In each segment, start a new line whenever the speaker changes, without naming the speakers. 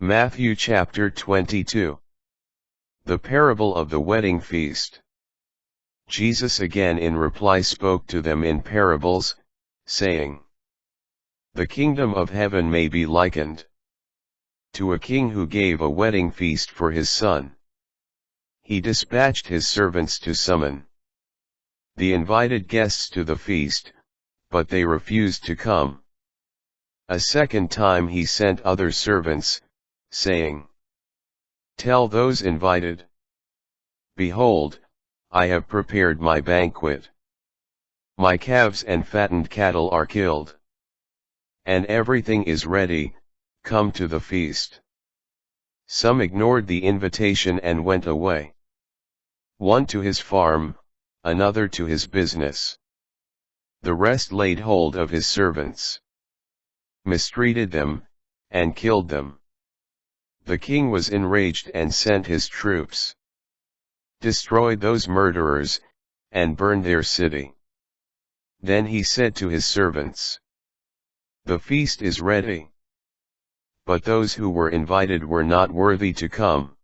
Matthew chapter 22. The parable of the wedding feast. Jesus again in reply spoke to them in parables, saying, The kingdom of heaven may be likened to a king who gave a wedding feast for his son. He dispatched his servants to summon the invited guests to the feast, but they refused to come. A second time he sent other servants, saying, Tell those invited, Behold, I have prepared my banquet. My calves and fattened cattle are killed, and everything is ready, come to the feast. Some ignored the invitation and went away. One to his farm, another to his business. The rest laid hold of his servants, mistreated them, and killed them. The king was enraged and sent his troops, destroyed those murderers, and burned their city. Then he said to his servants, The feast is ready, but those who were invited were not worthy to come.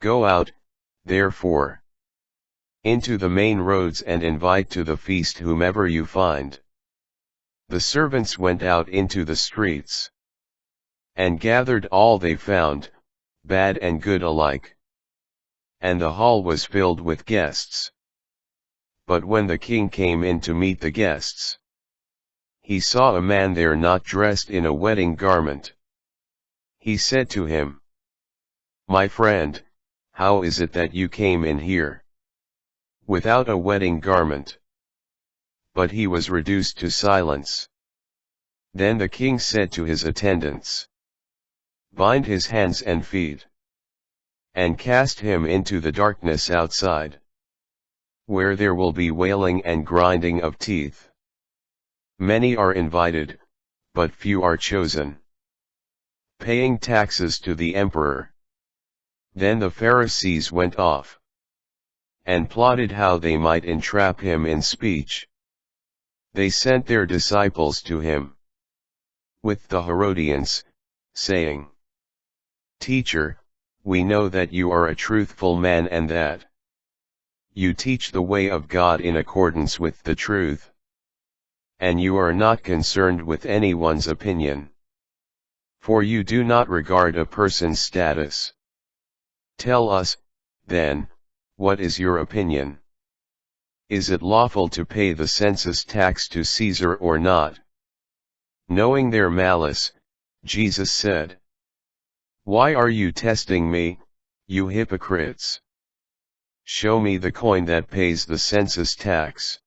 Go out, therefore, into the main roads and invite to the feast whomever you find. The servants went out into the streets, and gathered all they found, bad and good alike. And the hall was filled with guests. But when the king came in to meet the guests, he saw a man there not dressed in a wedding garment. He said to him, My friend, how is it that you came in here without a wedding garment? But he was reduced to silence. Then the king said to his attendants, Bind his hands and feet, and cast him into the darkness outside, where there will be wailing and grinding of teeth. Many are invited, but few are chosen. Paying taxes to the emperor. Then the Pharisees went off, and plotted how they might entrap him in speech. They sent their disciples to him with the Herodians, saying, Teacher, we know that you are a truthful man and that you teach the way of God in accordance with the truth, and you are not concerned with anyone's opinion, for you do not regard a person's status. Tell us, then, what is your opinion? Is it lawful to pay the census tax to Caesar or not? Knowing their malice, Jesus said, Why are you testing me, you hypocrites? Show me the coin that pays the census tax.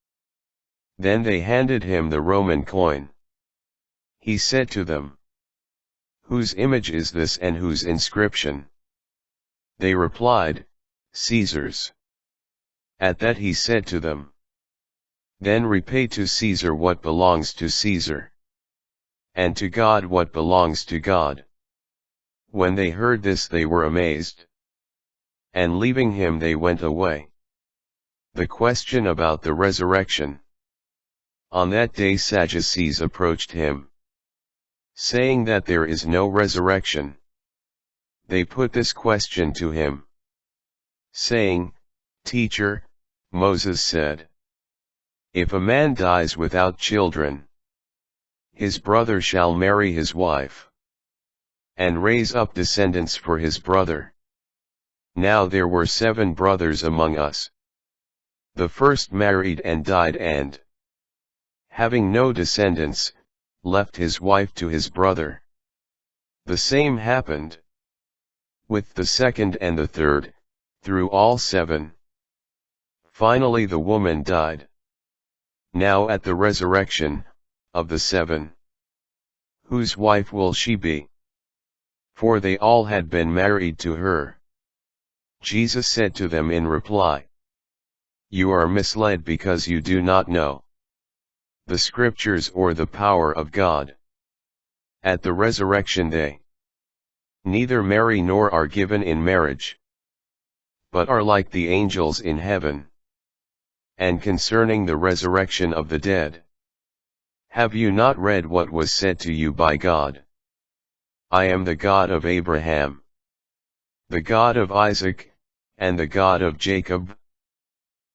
Then they handed him the Roman coin. He said to them, Whose image is this and whose inscription? They replied, Caesar's. At that he said to them, Then repay to Caesar what belongs to Caesar, and to God what belongs to God. When they heard this they were amazed, and leaving him they went away. The question about the resurrection. On that day Sadducees approached him, saying that there is no resurrection. They put this question to him, saying, Teacher, Moses said, If a man dies without children, his brother shall marry his wife, and raise up descendants for his brother. Now there were 7 brothers among us. The first married and died and, having no descendants, left his wife to his brother. The same happened with the second and the third, through all 7. Finally the woman died. Now at the resurrection, of the 7, whose wife will she be? For they all had been married to her. Jesus said to them in reply, You are misled because you do not know the Scriptures or the power of God. At the resurrection they neither marry nor are given in marriage, but are like the angels in heaven. And concerning the resurrection of the dead, have you not read what was said to you by God? I am the God of Abraham, the God of Isaac, and the God of Jacob.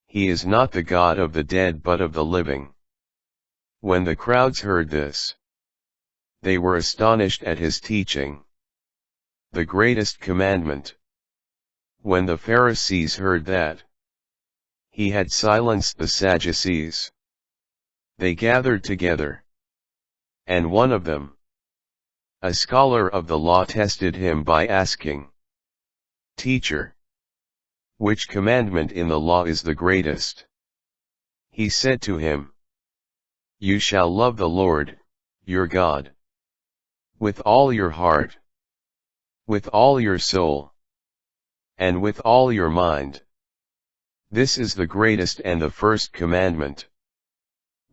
He is not the God of the dead but of the living. When the crowds heard this, they were astonished at his teaching. The greatest commandment. When the Pharisees heard that he had silenced the Sadducees, they gathered together. And one of them, a scholar of the law, tested him by asking, "Teacher, which commandment in the law is the greatest?" He said to him, "You shall love the Lord, your God, with all your heart, with all your soul, and with all your mind. This is the greatest and the first commandment.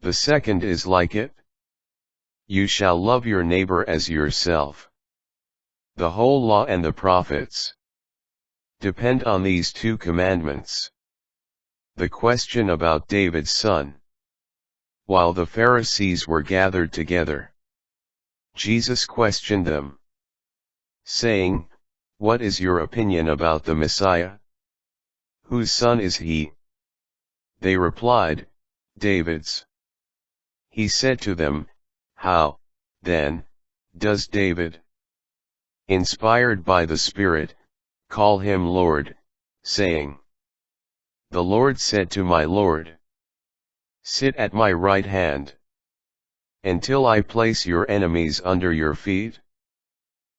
The second is like it. You shall love your neighbor as yourself. The whole law and the prophets depend on these two commandments." The question about David's son. While the Pharisees were gathered together, Jesus questioned them, saying, "What is your opinion about the Messiah? Whose son is he?" They replied, "David's." He said to them, "How, then, does David, inspired by the Spirit, call him Lord, saying, 'The Lord said to my Lord, sit at my right hand, until I place your enemies under your feet'?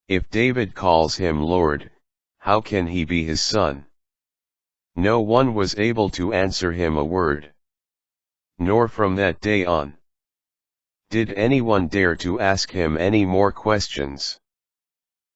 If David calls him Lord, how can he be his son?" No one was able to answer him a word. Nor from that day on did anyone dare to ask him any more questions.